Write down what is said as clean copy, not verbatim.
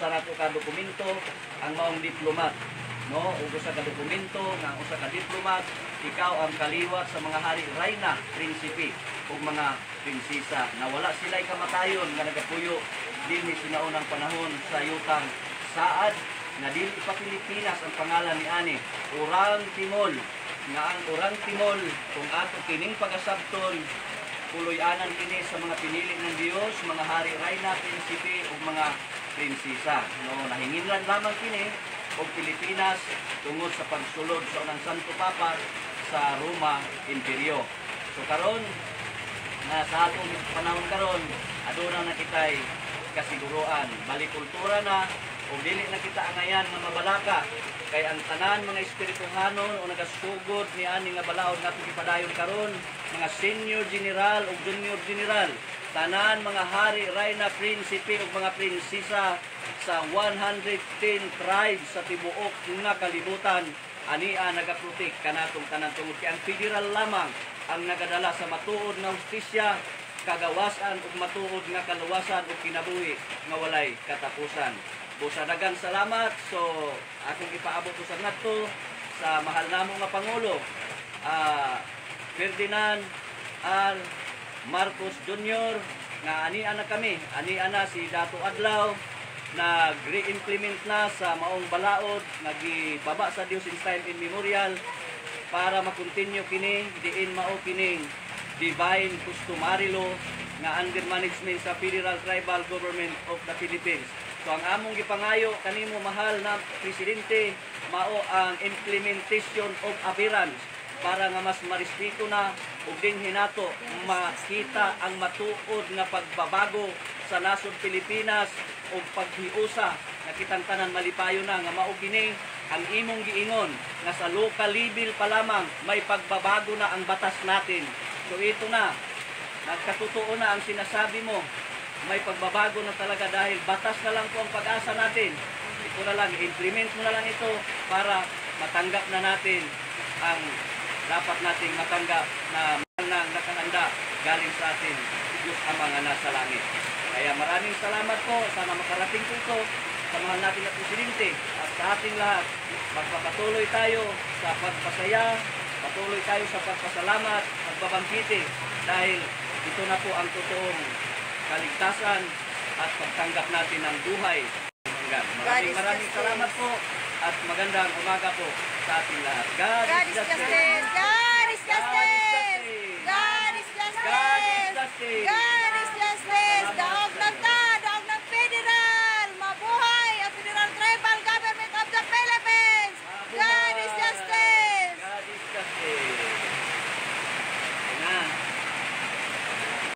usa nato ka dokumento ang maong diplomat, no? Ug usa ka dokumento nga usa ka diplomat, ikaw ang kaliwat sa mga hari, rayna, prinsipe ug mga prinsesa na wala sila'y kamatayon nga nagapuyo dinhi sinaunang panahon sa yutang saad na dili pa Pilipinas ang pangalan ni ani Urang Timol, nga ang Urang Timol kung ato kining pagasabton puloy-anan kini sa mga pinili ng Dios, mga hari, rayna, prinsipe ug mga prinsesa, no? Nahinginlan lamang kini og Pilipinas tungod sa pagsulod sa unang Santo Papa sa Roma Imperyo. So karon na sa atong panahon karon aduna na kitay kasiguruan, balikultura na o dili na kita angayan nga mabalaka kay ang tanan mga espirituhanon o nagasugod ni ani nga balaod nato gipadayon karon, mga senior general o junior general, tanan mga hari, rayna, prinsipe ug mga prinsesa sa 110 tribes sa tibuok nga kalibutan ania nagaprotek kanatong tanan tungod kay ang federal lamang ang nagadala sa matuod na hustisya, kagawasan ug matuod nga kaluwasan ug kinabuhi nga walay katapusan. Busa daghang salamat. So akong ipaabot sa ngadto sa mahal namo nga pangulo Ferdinand R. Marcos Jr. nga ania na kami, ania na si Dato Adlaw nag-re-implement na sa maong balaod, nagibaba sa Dios in time in memorial para makontinue kini diin mao kining divine customary law nga under management sa Federal Tribal Government of the Philippines. So ang among gipangayo kanimo mahal na presidente mao ang implementation of appearance para nga mas marespeto na ug din hinato makita ang matuod nga pagbabago sa nasod Pilipinas ug paghiusa nga kitang tanan malipayo na nga mao kini ang imong giingon nga sa local level pa lamang may pagbabago na ang batas natin. So ito na, nagkatotoo na ang sinasabi mo, may pagbabago na talaga dahil batas na lang po ang pag-asa natin. Ito na lang, implement mo na lang ito para matanggap na natin ang dapat nating matanggap na nakahanda galing sa atin Diyos Ama nga nasa langit. Kaya maraming salamat po, sana makarating po ito sa mahal natin na presidente at sa ating lahat. Magpapatuloy tayo sa pagpasaya, patuloy tayo sa pagpasalamat, pagbabangkiti dahil ito na po ang totoong kaligtasan at pagtanggap natin ng buhay. Maraming salamat po at magandang umaga po sa ating lahat. God is justice! God is justice! God is justice! God is justice! God